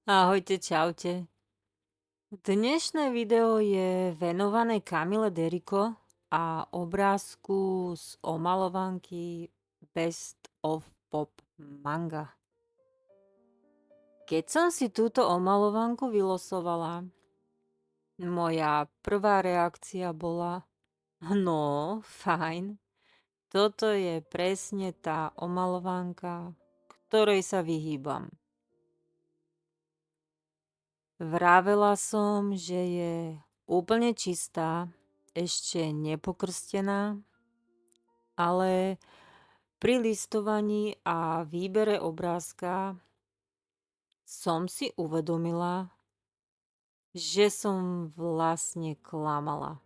Ahojte, čaute. Dnešné video je venované Camille Derrico a obrázku z omalovanky Best of Pop Manga. Keď som si túto omalovanku vylosovala, moja prvá reakcia bola: no, fajn, toto je presne tá omalovanka, ktorej sa vyhýbam. Vravela som, že je úplne čistá, ešte nepokrstená, ale pri listovaní a výbere obrázka som si uvedomila, že som vlastne klamala.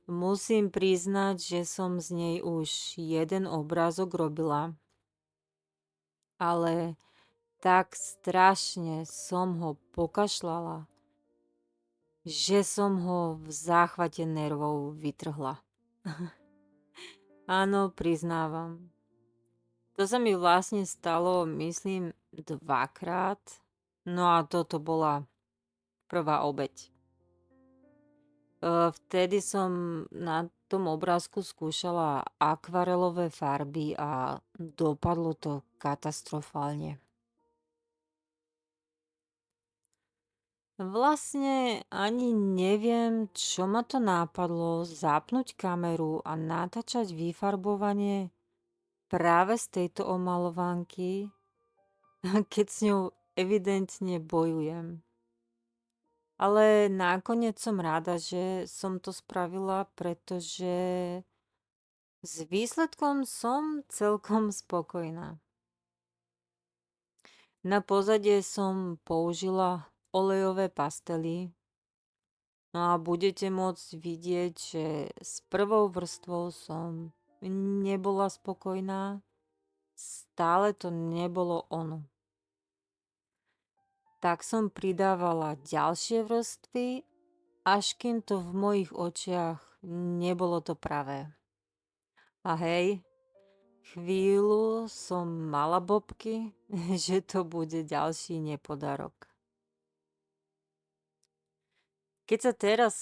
Musím priznať, že som z nej už jeden obrázok robila, ale tak strašne som ho pokašľala, že som ho v záchvate nervov vytrhla. Áno, priznávam. To sa mi vlastne stalo, myslím, dvakrát. No a toto bola prvá obeť. Vtedy som na tom obrázku skúšala akvarelové farby a dopadlo to katastrofálne. Vlastne ani neviem, čo ma to nápadlo zapnúť kameru a natáčať vyfarbovanie práve z tejto omalovanky, keď s ňou evidentne bojujem. Ale nakoniec som rada, že som to spravila, pretože s výsledkom som celkom spokojná. Na pozadie som použila olejové pastely. No a budete môcť vidieť, že s prvou vrstvou som nebola spokojná. Stále to nebolo ono. Tak som pridávala ďalšie vrstvy, až kým to v mojich očiach nebolo to pravé. A hej, chvíľu som mala bobky, že to bude ďalší nepodarok. Keď sa teraz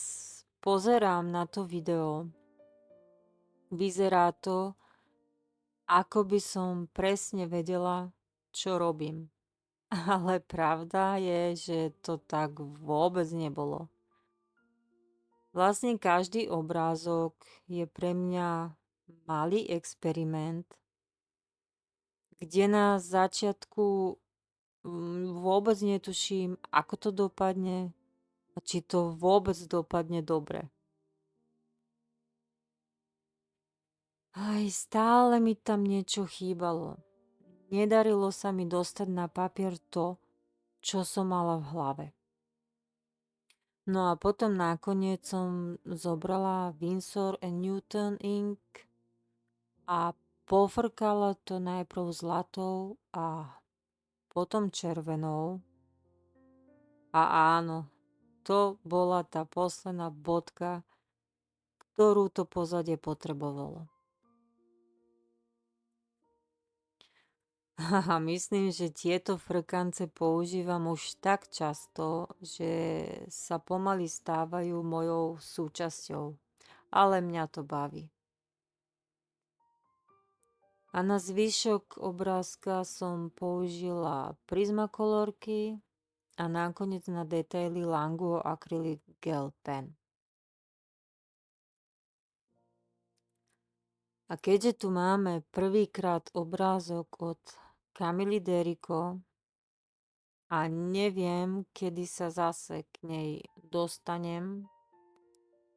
pozerám na to video, vyzerá to, ako by som presne vedela, čo robím. Ale pravda je, že to tak vôbec nebolo. Vlastne každý obrázok je pre mňa malý experiment, kde na začiatku vôbec netuším, ako to dopadne a či to vôbec dopadne dobre. Aj stále mi tam niečo chýbalo. Nedarilo sa mi dostať na papier to, čo som mala v hlave. No a potom nakoniec som zobrala Winsor & Newton ink a pofrkala to najprv zlatou a potom červenou. A áno, to bola tá posledná bodka, ktorú to pozadie potrebovalo. A myslím, že tieto frkance používam už tak často, že sa pomaly stávajú mojou súčasťou. Ale mňa to baví. A na zvyšok obrázka som použila Prismacolorky a nakoniec na detaily Languo Acrylic Gel Pen. A keďže tu máme prvýkrát obrázok od Camille Derrico a neviem, kedy sa zase k nej dostanem,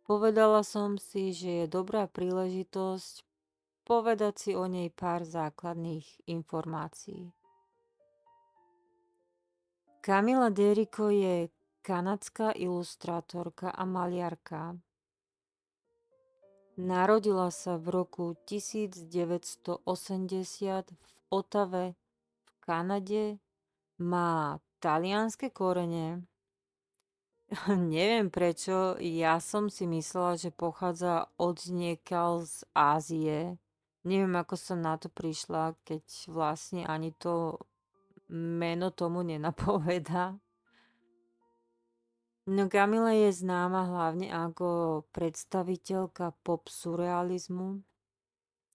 povedala som si, že je dobrá príležitosť povedať si o nej pár základných informácií. Camille Derrico je kanadská ilustrátorka a maliarka. Narodila sa v roku 1980 v Ottawe v Kanade. Má talianske korene. Neviem prečo, ja som si myslela, že pochádza od niekiaľ z Ázie. Neviem, ako som na to prišla, keď vlastne ani to meno tomu nenapovedá. No Camila je známa hlavne ako predstaviteľka pop surrealizmu,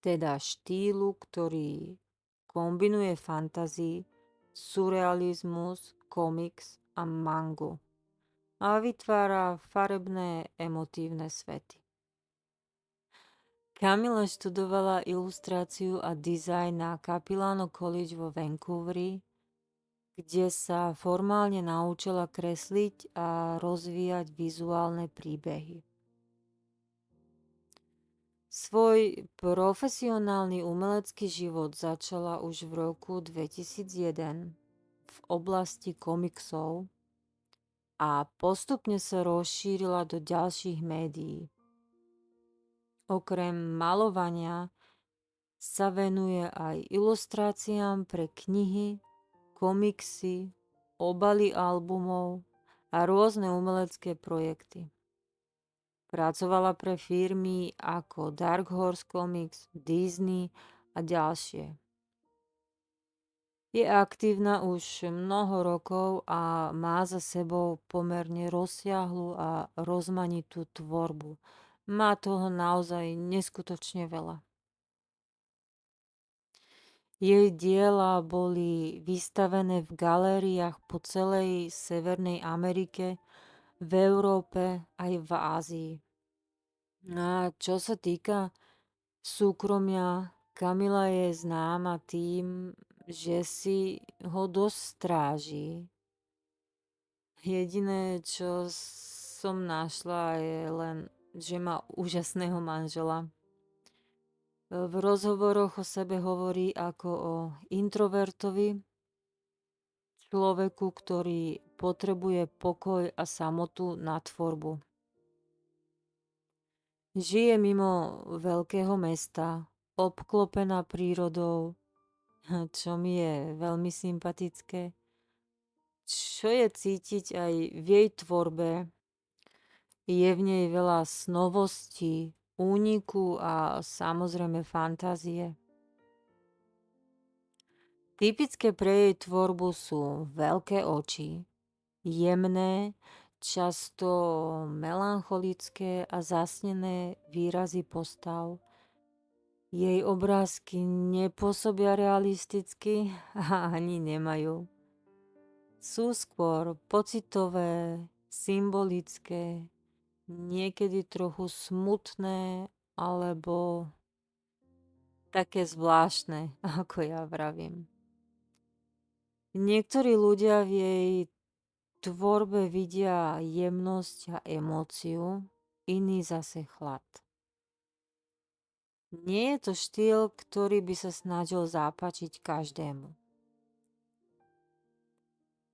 teda štýlu, ktorý kombinuje fantazii, surrealizmus, komiks a mangu a vytvára farebné emotívne svety. Camila študovala ilustráciu a dizajn na Capilano College vo Vancouveri, kde sa formálne naučila kresliť a rozvíjať vizuálne príbehy. Svoj profesionálny umelecký život začala už v roku 2001 v oblasti komiksov a postupne sa rozšírila do ďalších médií. Okrem malovania sa venuje aj ilustráciám pre knihy, komiksy, obaly albumov a rôzne umelecké projekty. Pracovala pre firmy ako Dark Horse Comics, Disney a ďalšie. Je aktívna už mnoho rokov a má za sebou pomerne rozsiahlu a rozmanitú tvorbu. Má toho naozaj neskutočne veľa. Jej diela boli vystavené v galériách po celej Severnej Amerike, v Európe aj v Ázii. A čo sa týka súkromia, Camila je známa tým, že si ho dosť stráži. Jediné, čo som našla, je len, že má úžasného manžela. V rozhovoroch o sebe hovorí ako o introvertovi, človeku, ktorý potrebuje pokoj a samotu na tvorbu. Žije mimo veľkého mesta, obklopená prírodou, čo mi je veľmi sympatické. Čo je cítiť aj v jej tvorbe, je v nej veľa snovostí, úniku a samozrejme fantázie. Typické pre jej tvorbu sú veľké oči, jemné, často melancholické a zasnené výrazy postav. Jej obrázky nepôsobia realisticky a ani nemajú. Sú skôr pocitové, symbolické, niekedy trochu smutné alebo také zvláštne, ako ja vravím. Niektorí ľudia v jej tvorbe vidia jemnosť a emóciu, iní zase chlad. Nie je to štýl, ktorý by sa snažil zápačiť každému.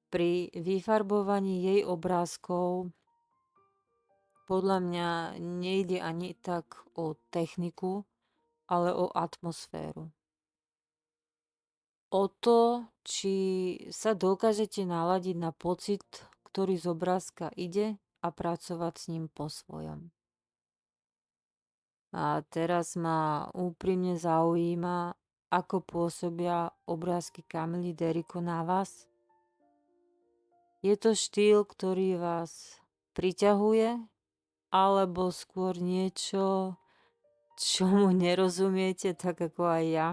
Pri vyfarbovaní jej obrázkov podľa mňa nejde ani tak o techniku, ale o atmosféru. O to, či sa dokážete naladiť na pocit, ktorý z obrázka ide a pracovať s ním po svojom. A teraz ma úprimne zaujíma, ako pôsobia obrázky Camily Derrico na vás. Je to štýl, ktorý vás priťahuje, alebo skôr niečo, čomu nerozumiete, tak ako aj ja?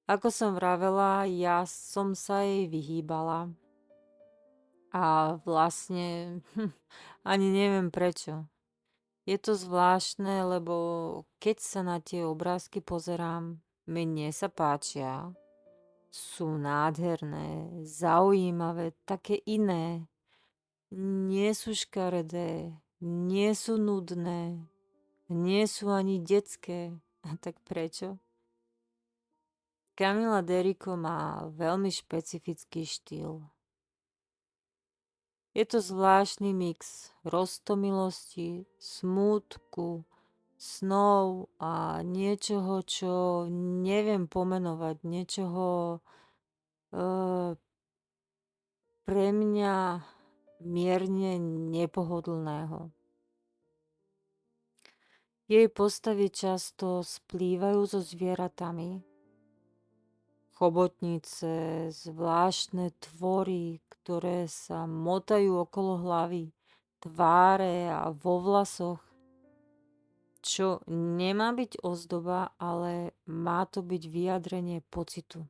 Ako som vravela, ja som sa jej vyhýbala. A vlastne ani neviem prečo. Je to zvláštne, lebo keď sa na tie obrázky pozerám, mne sa páčia. Sú nádherné, zaujímavé, také iné. Nie sú škaredé, nie sú nudné, nie sú ani detské. A tak prečo? Camila Derrico má veľmi špecifický štýl. Je to zvláštny mix roztomilosti, smútku, snov a niečoho, čo neviem pomenovať, niečoho pre mňa mierne nepohodlného. Jej postavy často splývajú so zvieratami, chobotnice, zvláštne tvory, ktoré sa motajú okolo hlavy, tváre a vo vlasoch, čo nemá byť ozdoba, ale má to byť vyjadrenie pocitu.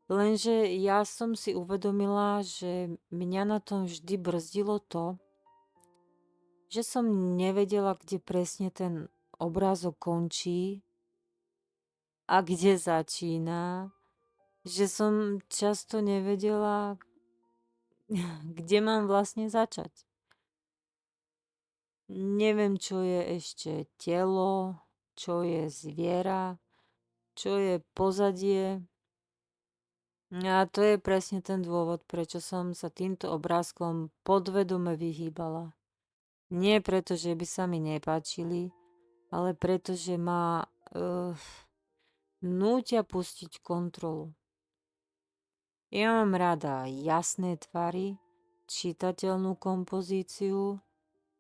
Lenže ja som si uvedomila, že mňa na tom vždy brzdilo to, že som nevedela, kde presne ten obrázok končí a kde začína, že som často nevedela, kde mám vlastne začať. Neviem, čo je ešte telo, čo je zviera, čo je pozadie. A to je presne ten dôvod, prečo som sa týmto obrázkom podvedome vyhýbala. Nie preto, že by sa mi nepáčili, ale preto, že ma nútia pustiť kontrolu. Ja mám rada jasné tvary, čitateľnú kompozíciu,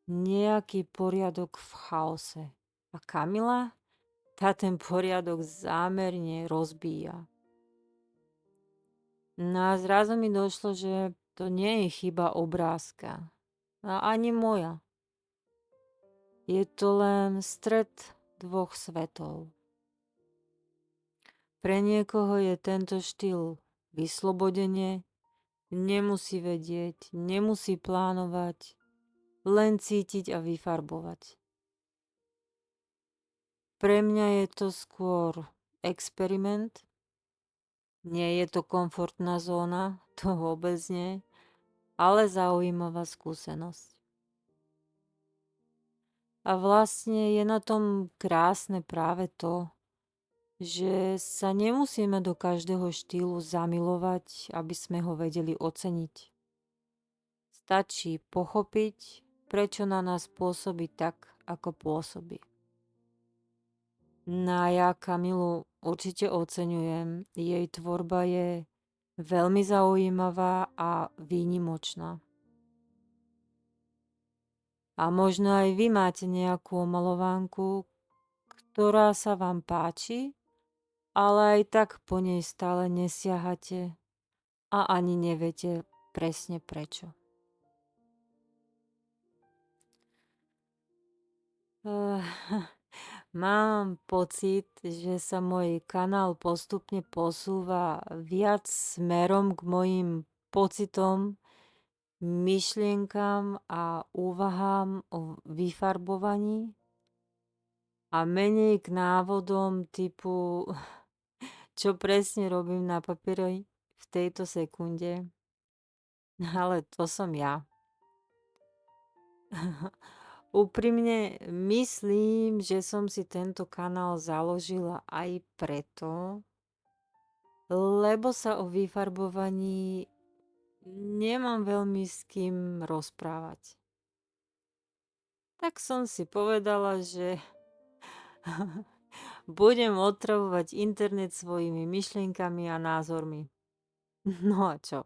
nejaký poriadok v chaose. A Kamila, tá ten poriadok zámerne rozbíja. No a zrazu mi došlo, že to nie je chyba obrázka. A ani moja. Je to len stret dvoch svetov. Pre niekoho je tento štýl vyslobodenie, nemusí vedieť, nemusí plánovať, len cítiť a vyfarbovať. Pre mňa je to skôr experiment. Nie je to komfortná zóna, to vôbec nie, ale zaujímavá skúsenosť. A vlastne je na tom krásne práve to, že sa nemusíme do každého štýlu zamilovať, aby sme ho vedeli oceniť. Stačí pochopiť, prečo na nás pôsobí tak, ako pôsobí. No ja Kamilu určite oceňujem. Jej tvorba je veľmi zaujímavá a výnimočná. A možno aj vy máte nejakú omalovánku, ktorá sa vám páči, ale aj tak po nej stále nesiahate a ani neviete presne prečo. Mám pocit, že sa môj kanál postupne posúva viac smerom k mojim pocitom, myšlienkam a úvahám o vyfarbovaní a menej k návodom typu, čo presne robím na papieri v tejto sekunde. Ale to som ja. Úprimne myslím, že som si tento kanál založila aj preto, lebo sa o vyfarbovaní nemám veľmi s kým rozprávať. Tak som si povedala, že budem otravovať internet svojimi myšlienkami a názormi. No a čo?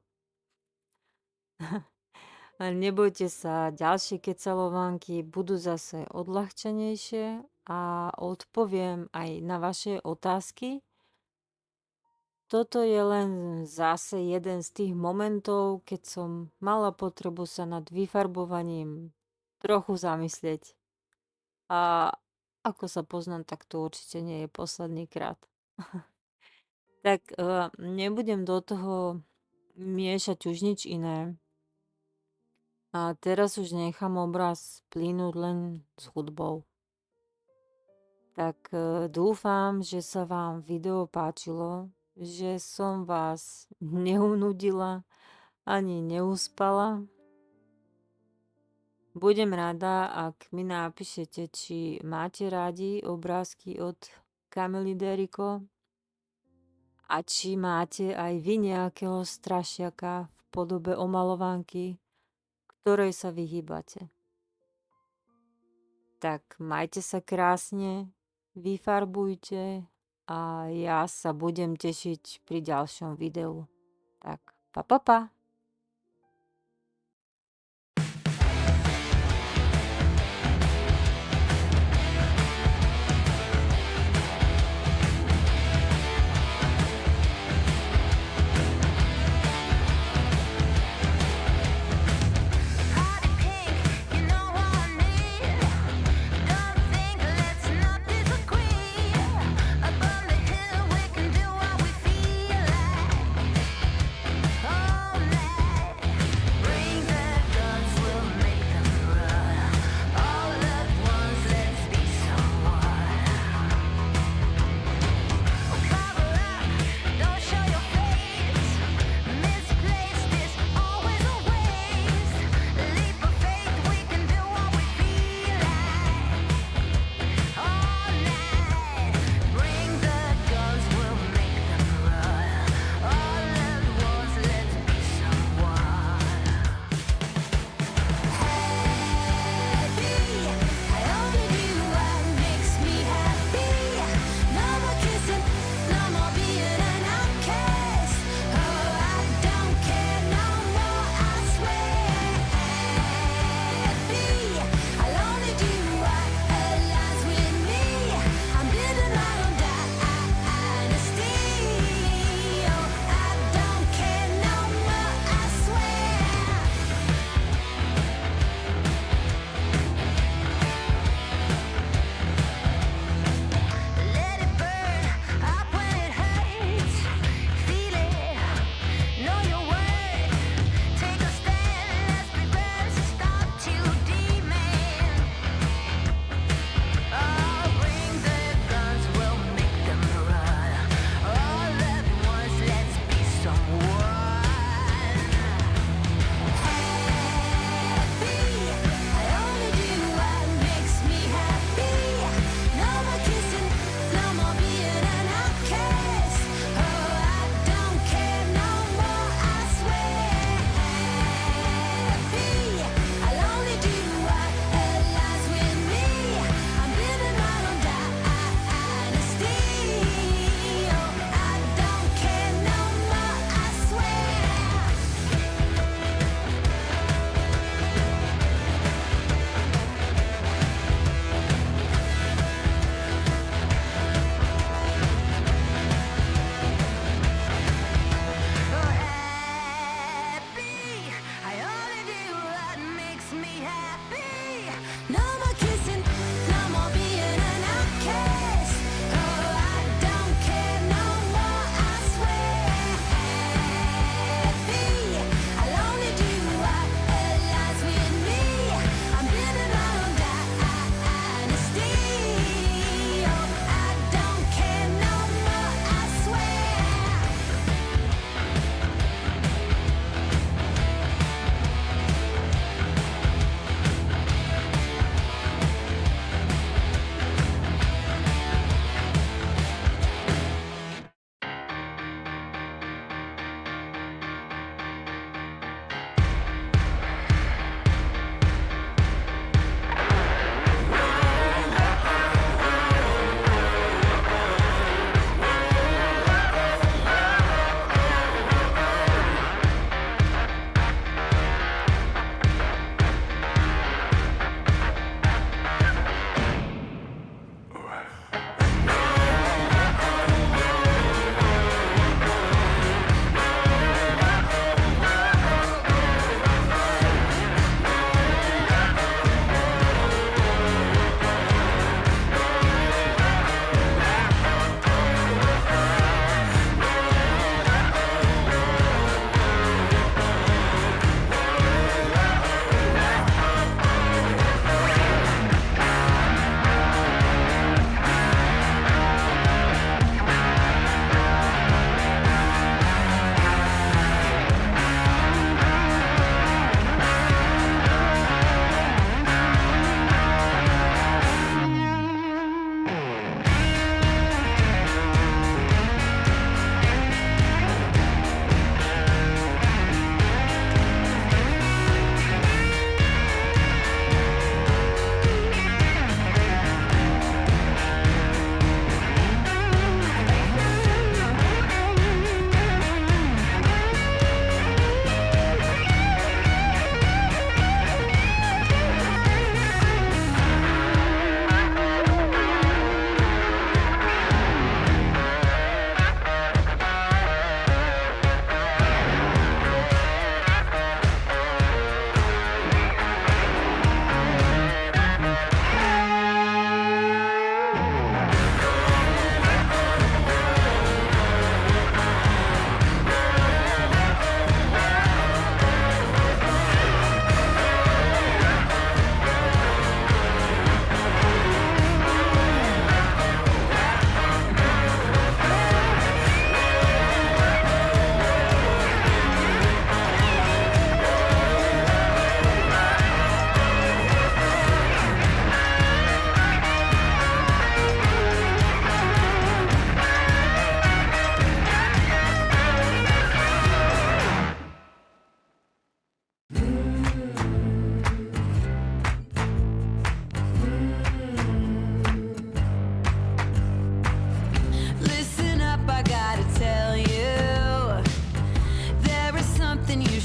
Nebojte sa, ďalšie kecalovanky budú zase odľahčenejšie a odpoviem aj na vaše otázky. Toto je len zase jeden z tých momentov, keď som mala potrebu sa nad vyfarbovaním trochu zamyslieť. A ako sa poznám, tak to určite nie je posledný krát. Tak nebudem do toho miešať už nič iné. A teraz už nechám obraz plynúť len s hudbou. Tak dúfam, že sa vám video páčilo, že som vás neunudila ani neuspala. Budem rada, ak mi napíšete, či máte rádi obrázky od Camily Derrico a či máte aj vy nejakého strašiaka v podobe omalovánky, ktorej sa vyhýbate. Tak majte sa krásne, vyfarbujte a ja sa budem tešiť pri ďalšom videu. Tak, pa pa pa!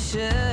się